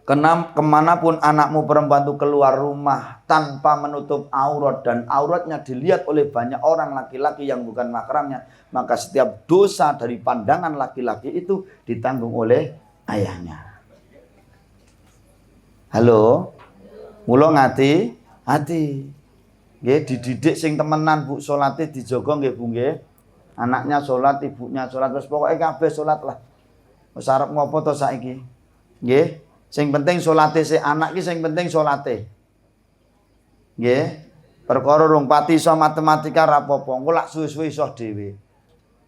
Kemanapun anakmu perempuan itu keluar rumah tanpa menutup aurat dan auratnya dilihat oleh banyak orang laki-laki yang bukan mahramnya, maka setiap dosa dari pandangan laki-laki itu ditanggung oleh ayahnya. Halo, mula hati. Nggih, dididik sing temenan Bu, salate dijaga nggih Bu nggih. Anaknya salat, ibunya salat, terus pokoke kabeh salat lah. Wis arep ngopo to saiki? Nggih. Sing penting salate sik anak ki sing penting salate. Nggih. Perkara rung pati iso matematika ra apa-apa, engko lak suwe-suwe iso dhewe.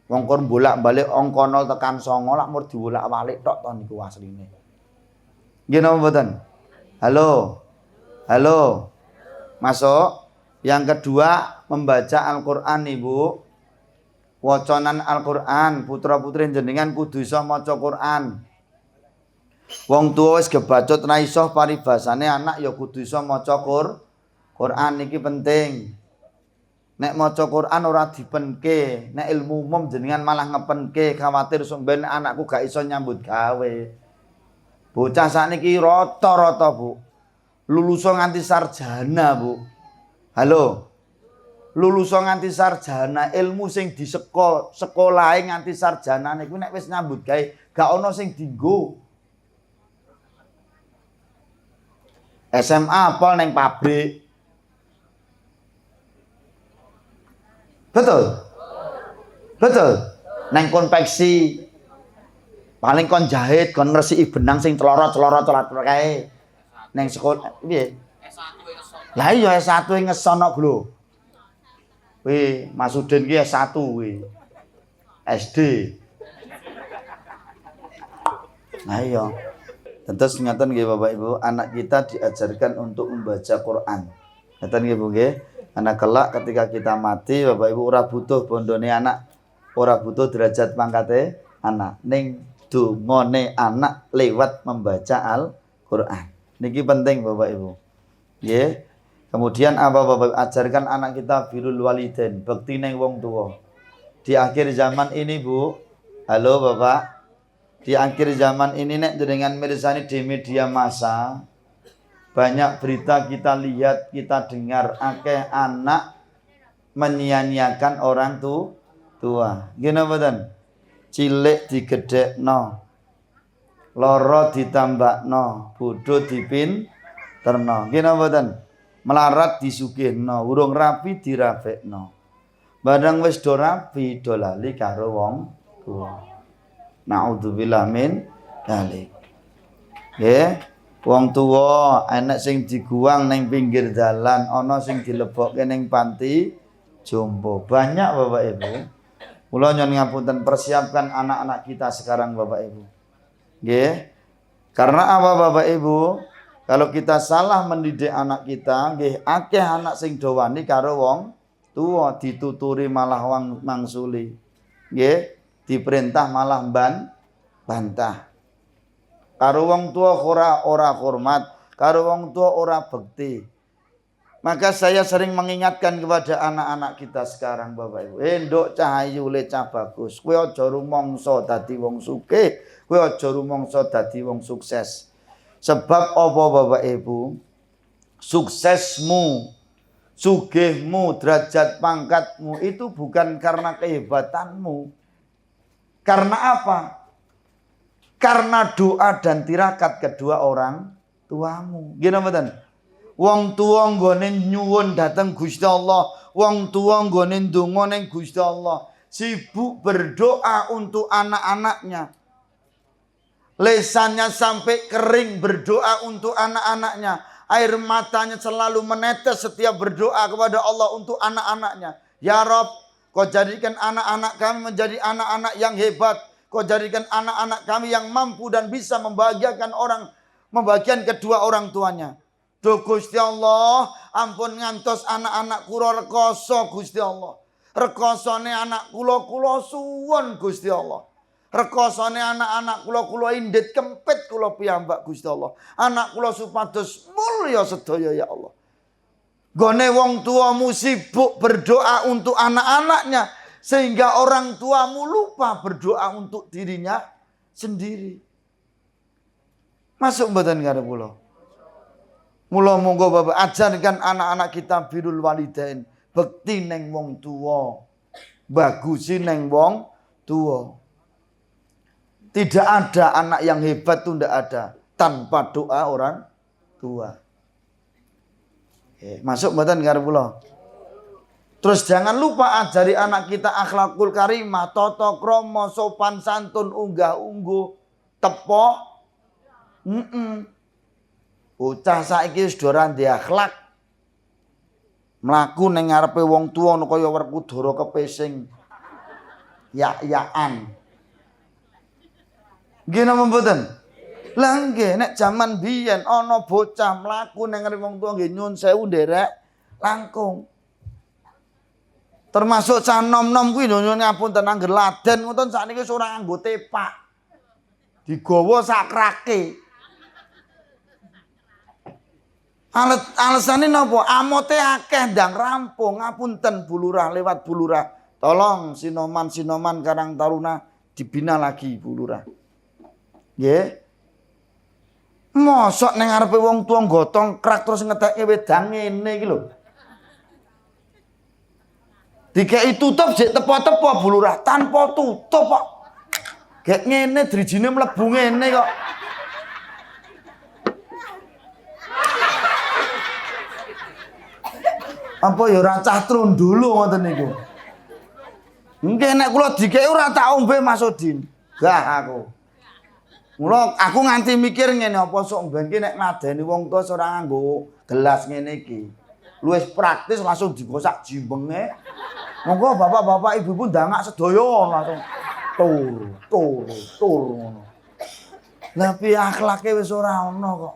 Wong kon bolak-balik angka 0 tekan 9 lak mur dibolak-balik tok to niku asline. Nggih napa mboten? Halo. Masuk. Yang kedua, membaca Al-Qur'an Ibu. Wacanan Al-Qur'an, putra-putri jenengan kudu iso maca Qur'an. Wong tuwa wis gebacot ra iso paribasane anak ya kudu iso maca Qur'an iki penting. Nek maca Qur'an ora dipenke, nek ilmu umum jenengan malah ngepenke, khawatir ben anakku gak iso nyambut gawe. Bocah sakniki rata-rata Bu. Lulusan nganti sarjana Bu. Halo. Lulusan nganti sarjana, ilmu sing di sekolahe nganti sarjana niku nek wis nyambut gawe gak ana sing dienggo. SMA apal neng pabrik. Betul. Neng konveksi. Paling kon jahit, kon ngresiki benang sing celorot kae. Neng sekolah piye? Lah iya S1 ngesono lho. Kuwi Masudin ki S1 kuwi. SD. Nah iya. Tentu ngeten nggih Bapak Ibu, anak kita diajarkan untuk membaca Quran. Ngeten nggih Bu nggih. Anak kelak ketika kita mati Bapak Ibu ora butuh bondone anak, ora butuh derajat pangkate anak. Ning dungane anak lewat membaca Al-Qur'an. Niki penting Bapak Ibu. Nggih. Kemudian apa Bapak ajarkan anak kita birrul walidain, bekti ning wong tuwa. Di akhir zaman ini Bu, halo Bapak. Di akhir zaman ini nek dengan mirsani di media massa banyak berita kita lihat, kita dengar akeh anak menyia-nyiakan orang tua. Gini mboten? Cilik digedhekno. Lara ditambakno, bodho dipinterno. Gini mboten? Melarat disugihno, urung rapi dirafekno. Barang wis do rapi do lali karo wong tuwa. Na'udzubillah min dzalik. Nggih. Wong tuwa enek sing diguang ning pinggir dalan, ana sing dilebokke ning panti jompo. Banyak Bapak Ibu. Kula nyuwun ngapunten, persiapkan anak-anak kita sekarang Bapak Ibu. Nggih. Karena apa Bapak Ibu? Kalau kita salah mendidik anak kita, nggih akeh anak sing do wani karo wong tuwa, dituturi malah wong mangsuli. Nggih, diperintah malah bantah. Karo wong tua ora hormat, karo wong tua ora bekti. Maka saya sering mengingatkan kepada anak-anak kita sekarang Bapak Ibu. Nduk Cahayu le cah bagus. Kowe aja rumangsa dadi wong sugih, kowe aja rumangsa dadi wong sukses. Sebab apa Bapak Ibu? Suksesmu, sugihmu, derajat pangkatmu itu bukan karena kehebatanmu. Karena apa? Karena doa dan tirakat kedua orang tuamu. Gini mboten? Wong tua nggone nyuwun dateng Gusti Allah, wong tua nggone ndonga ning Gusti Allah, sibuk berdoa untuk anak-anaknya. Lesannya sampai kering berdoa untuk anak-anaknya. Air matanya selalu menetes setiap berdoa kepada Allah untuk anak-anaknya. Ya Rob, kau jadikan anak-anak kami menjadi anak-anak yang hebat. Kau jadikan anak-anak kami yang mampu dan bisa membahagiakan kedua orang tuanya. Duh Gusti Allah, ampun ngantos anak-anak kula rekoso Gusti Allah. Rekosone anak kula suwun Gusti Allah. Rekosone anak-anak kula indit kempit kula piyambak Gusti Allah. Anak kula supados mulya sedaya ya Allah. Gone wong tuamu sibuk berdoa untuk anak-anaknya, sehingga orang tuamu lupa berdoa untuk dirinya sendiri. Masuk mboten karo kula. Mula monggo Bapak ajarkan anak-anak kita birrul walidain, bekti neng wong tuwa, bagusi neng wong tuwa. Tidak ada anak yang hebat itu tidak ada tanpa doa orang tua. Masuk mboten karo kula. Terus jangan lupa ajari anak kita akhlakul karimah, tata krama, sopan santun, unggah-ungguh, tepo. Bocah saiki wis ora ndek akhlak. Mlaku ning ngarepe wong tuwa kaya Werkudara kepesing. Ya-yaan. Nggih napa mboten? Lah nggih nek jaman biyen ana bocah mlaku ning ngarepe wong tuwa nggih nyun sewu nderek langkung. Termasuk cah nom-nom kuwi nyun ngapunten angger laden ngoten sakniki wis ora nganggo tepak. Digawa sakrake. Alasane napa? Amote akeh ndang rampung. Ngapunten Bu Lurah, lewat Bu Lurah. Tolong Sinoman Karang Taruna dibina lagi Bu Lurah. Nggih. Mosok ning ngarepe wong tuwa gotong krak terus ngetekke wedang ngene iki lho. Dikeki tutup jek tepo-tepo Bu Lurah, tanpa tutup kok. Gek ngene drijine mlebu ngene kok. Apa ya ora cah trundulu ngoten niku. Nggih nek kula dikeki ora tak ombe Mas Udin. Gah aku. Mula aku nganti mikir ngene apa sok mben ki nek nadeni wong tuwa ora nganggo gelas ngene iki. Luwih praktis langsung digosak jimbenge. Monggo bapak-bapak ibu-ibu ndangak sedaya langsung tur ngono. Lah piye akhlake wis ora ana kok.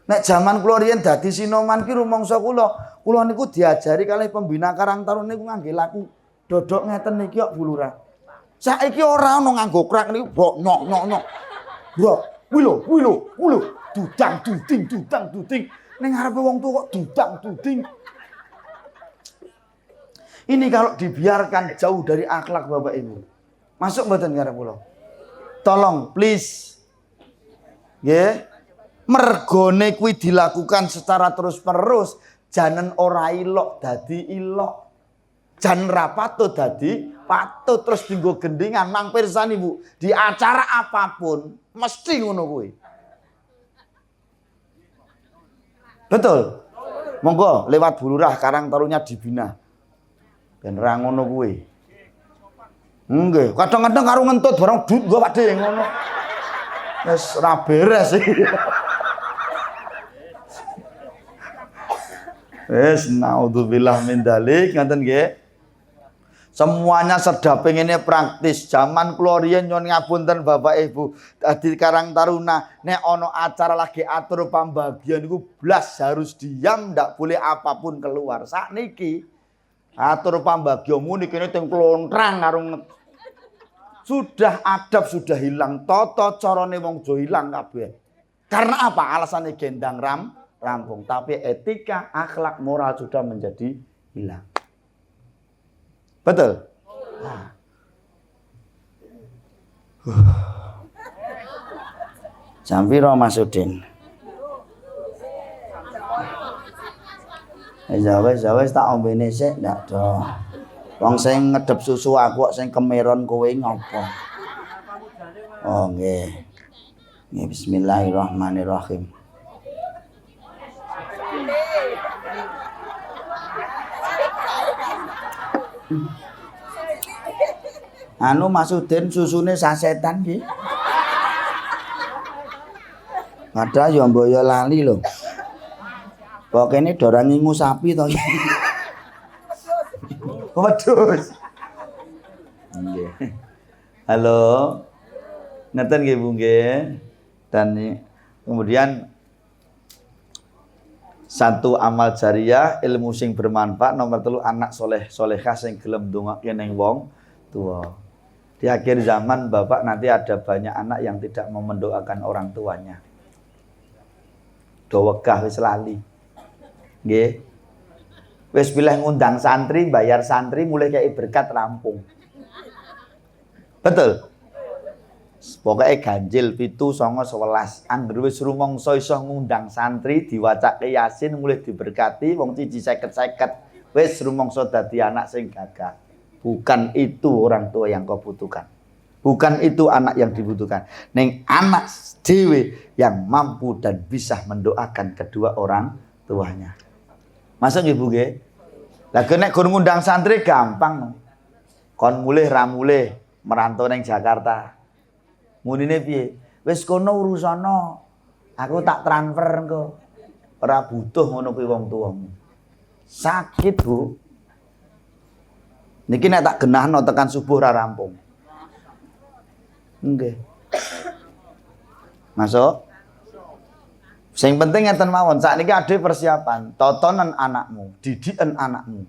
Nek jaman kula riyen dadi sinoman ki rumangsa kula niku diajari kalih pembina Karang Taruna niku ngangge laku dodok ngeten niki kok Bu Lurah. Saiki ora ana nganggo krak niku bok nyok. Bro, kuwi lho, dudang duding. Ning ngarepe wong tuwa kok dudang duding. Ini kalau dibiarkan jauh dari akhlak Bapak Ibu. Masuk mboten karo kula? Tolong please. Nggih. Mergone kuwi dilakukan secara terus-menerus, janen ora ilok dadi ilok. Jan ra patut dadi patut terus dienggo gendingan. Mang pirsani Bu, di acara apapun mesti ngono kuwi. Betul. Monggo lewat Bu Lurah Karang Taruna dibina. Ben ra ngono kuwi. Nggih, kadang-kadang karo ngentut barang dut nggo Pakde ngono. Wis ora beres iki. Wis naudzubillah min dzalik ngoten nggih. Semuanya serda pengennya praktis. Zaman kula riyen nyuwun ngapunten Bapak Ibu, dadi Karang Taruna nek ana acara lagi atur pambagian iku blas harus diam, ndak boleh apapun keluar. Sakniki atur pambagian muni kene teng klontrang karo sudah adab sudah hilang, tata carane wong jo hilang kabeh. Karena apa? Alasannya gendang rampung, tapi etika, akhlak, moral sudah menjadi hilang. Betul? Nah. Jam piro Mas Udin? Wis tak ombene sik ndak do. Wong sing ngedep susu aku kok sing kemeron kowe ngopo? Oh nggih. Nggih bismillahirrahmanirrahim. Anu Mas Udin susune sasetan nggih. Padahal yo mboyo lali lho. Kok kene dorang ngingu sapi to. Wedhus. Nggih. Halo. Ngeten nggih Bu nggih. Dan kemudian satu amal jariah, ilmu sing bermanfaat, nomor 3 anak soleh solehah sing gelem ndongake ning wong tua. Di akhir zaman Bapak nanti ada banyak anak yang tidak mau mendoakan orang tuanya. Do wegah wis lali. Nggih. Wis pilih ngundang santri, bayar santri mulai kayak berkat rampung. Betul? Pokoknya ganjil 7, 9, 11. Angger wis rumangsa iso ngundang santri diwacake Yasin mulai diberkati wong siji 50-50. Wis rumangsa dadi anak sing gagah. Bukan itu orang tua yang kau butuhkan. Bukan itu anak yang dibutuhkan. Neng anak dhewe yang mampu dan bisa mendoakan kedua orang tuanya. Masa nggih Bu nggih? Lah nek gur ngundang santri gampang. Kon mulih ra mulih merantau ning Jakarta. Munine piye? Wis kono urusana. Aku tak transfer engko. Ora butuh ngono kuwi wong tuamu. Sakit, Bu. Niki nek tak genahno tekan subuh ra rampung. Nggih. Masuk? Sing penting ngeten mawon, sakniki ade persiapan, totonan anakmu, didiken anakmu.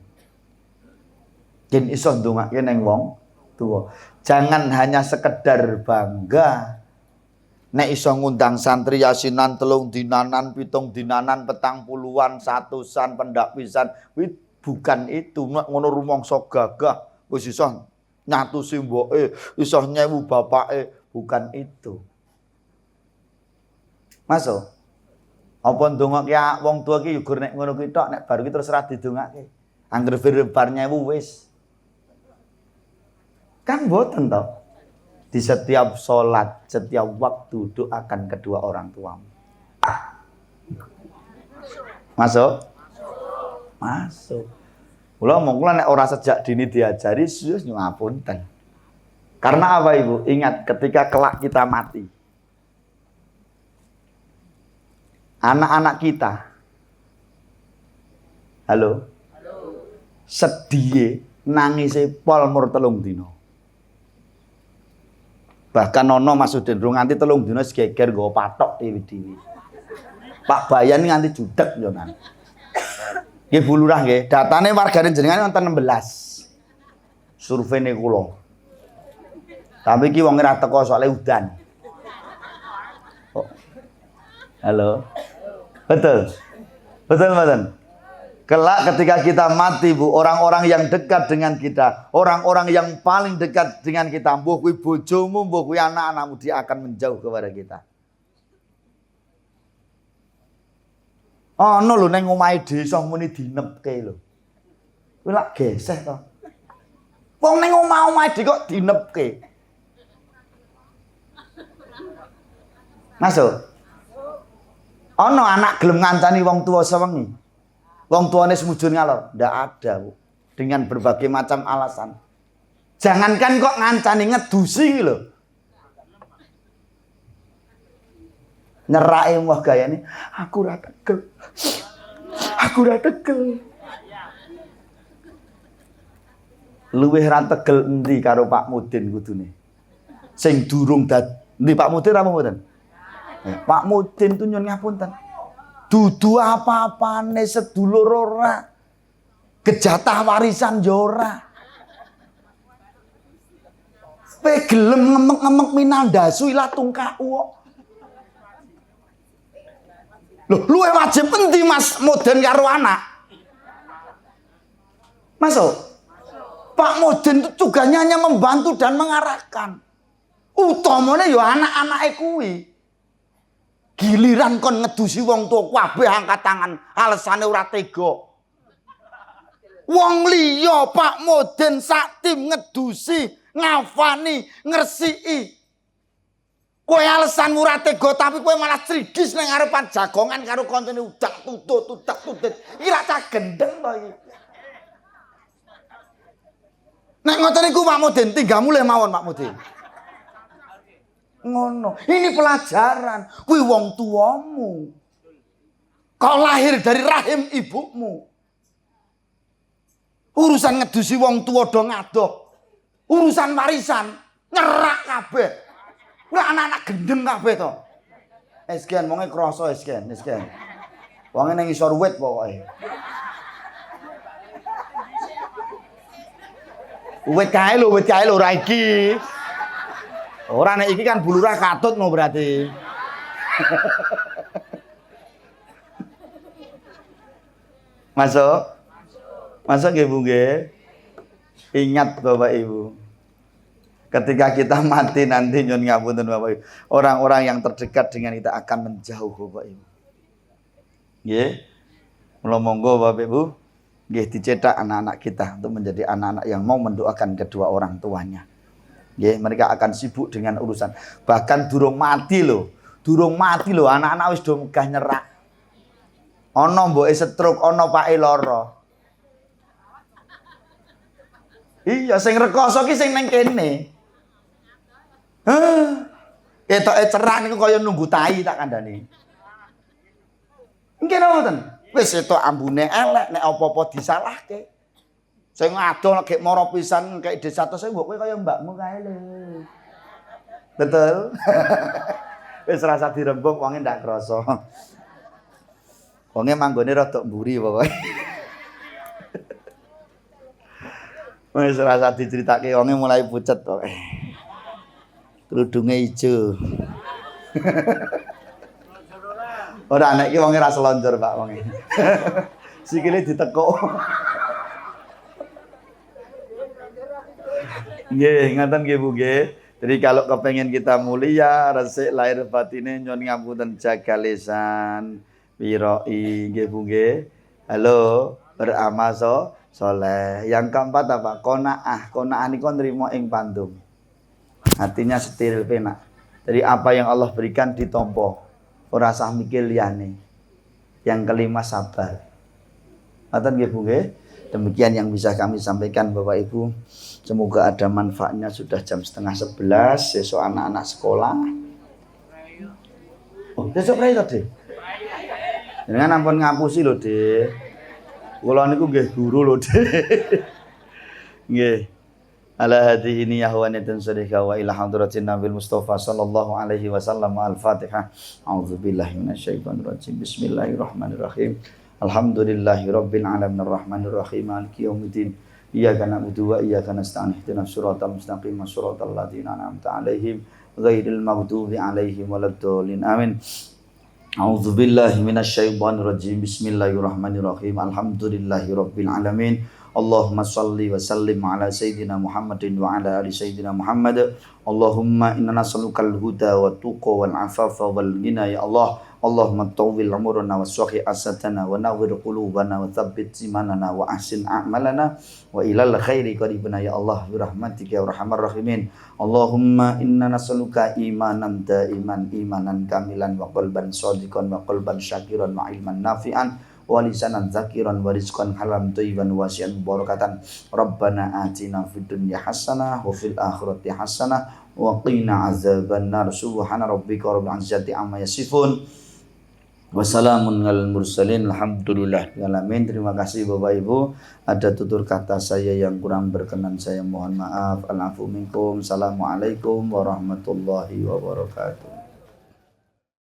Yen iso ndongake ning wong tua. Jangan hanya sekedar bangga nek iso ngundang santri yasinan 3 dinanan, 7 dinanan, 40-an, 100-an, pendak pisan. Bukan itu, ngono rumangsa gagah wis iso nyatusi mboke, iso nyewu bapake, bukan itu. Masuk? Apa ndongake wong tua ki gur nek ngono kuwi tok, nek bar kuwi terus ra didongake. Angger bar nyewu wis. Kan mboten to. Di setiap sholat, setiap waktu doakan kedua orang tuamu. Masuk? Masuk. Kula mongkon nek ora sejak dini diajari sus ngapunten. Karena apa Ibu? Ingat ketika kelak kita mati. Anak-anak kita. Halo? Sedih nangise pol mur 3 dina. Bahkan ono Mas Udin rung nganti 3 dina geger nggo patok dewi-dewi. Pak Bayan nganti judeg yo nan. Nggih Bu Lurah nggih, datane wargane jenengan wonten 16. Survene kula. Tapi iki wong ora teko soalé udan. Oh. Halo. Betul. Betul mboten? Kelak ketika kita mati Bu, orang-orang yang dekat dengan kita, orang-orang yang paling dekat dengan kita, mbuh kuwi bojomu, mbuh kuwi anak-anakmu, dia akan menjauh kepada kita. Ono lho ning omahe desa muni dinepke lho. Kuwi lak geseh to. Wong ning omah-omahe kok dinepke. Masuk. Ono anak gelem ngancani wong tua sewengi. Wong tuane semujur ngalor, ndak ada, Bu. Dengan berbagai macam alasan. Jangankan kok ngancani ngedusi lho. Nyerake wah gayane, aku ora tegel. Aku ora tegel. Luwih ra tegel endi karo Pak Mudin kudune. Sing durung ndi Pak Mudin ra mboten? Pak Mudin tuh nyun ngapunten. Dudu apa-apane sedulur ora. Kejatah warisan yo ora. Pe gelem ngemek-ngemek minandasu ila tungkaku. Loh, luwih wajib endi Mas Mudin karo anak? Masuk. Pak Mudin itu tugasnya hanya membantu dan mengarahkan. Utamane ya anak-anake kuwi. Giliran kon ngedusi wong tuwa kabeh angkat tangan, alesane ora tega. Wong liya Pak Mudin sak tim ngedusi, ngafani, ngresiki. Kowe alasan ora tega tapi kowe malah crigis ning ngarepan jagongan karo koncone udak tutut. Iki ra cah gendeng to iki. Nek ngoten niku Pak Mudin tinggal mulih mawon Pak Mudin. Ngono. Ini pelajaran. Kuwi wong tuamu. Kau lahir dari rahim ibumu. Urusan ngedusi wong tua do ngadoh. Urusan warisan nyerak kabeh. Ora anak-anak gendeng kabeh to. Esken wonge krasa esken. Wonge nang isor wit pokoke. Wit kae lho ora iki. Ora nek iki kan bulurah katut no berarti. Masuk nggih Bu nggih. Ingat Bapak Ibu. Ketika kita mati nanti nyun ngapunten Bapak Ibu. Orang-orang yang terdekat dengan kita akan menjauh Bapak Ibu. Nggih. Mula monggo Bapak Ibu nggih dicetak anak-anak kita untuk menjadi anak-anak yang mau mendoakan kedua orang tuanya. Nggih, mereka akan sibuk dengan urusan. Bahkan durung mati lho anak-anak wis do megah nyerak. Ana mboke stroke, ana pake lara. Iya, sing rekoso ki sing ning kene. Ketoke cerak niku kaya nunggu tai tak kandhani. Nggih napa mboten? Wis etok ambune elek nek apa-apa disalahke. Sing adoh nek mara pisan kaya desa tos mbok kowe kaya mbakmu kae lho. Betul. Wis rasa dirembug wonge ndak krasa. Wonge manggone rada mburi pokoke. Wis rasa diceritake wonge mulai pucet pokoke. Kerudunge ijo. Ora nek iki wonge ra selonjor Pak wonge. Sikile ditekuk. Nggih, ngaten nggih Bu nggih. Jadi kalau kepengen kita mulia, resik lahir batine nyuwun ngapunten jaga lisan, wiroi nggih Bu nggih. Halo, beramal soleh. Yang keempat apa? Qanaah. Qanaah niku nrimo ing pandum. Hatinya steril penak. Jadi apa yang Allah berikan ditampa. Ora usah mikir liyane. Yang kelima sabar. Ngaten nggih Bu nggih. Demikian yang bisa kami sampaikan Bapak Ibu. Semoga ada manfaatnya. Sudah jam 10:30 sesuk anak-anak sekolah. Oh, besok prei to, Dik? Jenengan ampun ngapusi lho, Dik. Kula niku nggih guru lho, Dik. Nggih. Ala hadhihi niyahwanatun sadaqah wa ila hadratin Nabil Mustafa sallallahu alaihi wasallam al-Fatihah. A'udzubillahi minasyaitonir rajim. Bismillahirrahmanirrahim. Alhamdulillahi rabbil alamin arrahmanir rahim maliki yaumiddin. Iyyaka na'budu wa iyyaka nasta'in ihdinas siratal mustaqim siratal ladzina an'amta 'alaihim ghairil maghdubi 'alaihim waladdallin. Amin. A'udzubillahi minasyaitonir rajim. Bismillahirrahmanirrahim. Alhamdulillahi rabbil alamin. Allahumma salli wa sallim ala sayyidina Muhammadin wa ala ali sayyidina Muhammad. Allahumma inna nas'alukal huda wa tuqa wal afafa wal ghina ya Allah. Allahumma tawwil umurana wa sahih asatana wa nawwir qulubana wa tsabbit imanana wa ahsin a'malana wa ilal khairi qaribna ya Allah bi rahmatika ya arhamar rahimin. Allahumma inna nas'aluka imanan daiman, imanan kamilan wa qalban shadiqan wa qalban syakiran wa ilman nafi'an wa lisanan dzakiran wa rizqan halam thayyiban wasi'an barakatan. Rabbana atina fid dunya hasanah wa fil akhirati hasanah wa qina azabannar. Subhana rabbika rabbil izzati amma yasifun. Wassalamun alal mursalin. Alhamdulillah alamin. Terima kasih Bapak Ibu. Ada tutur kata saya yang kurang berkenan, saya mohon maaf. Al-afu minkum. Assalamualaikum warahmatullahi wabarakatuh.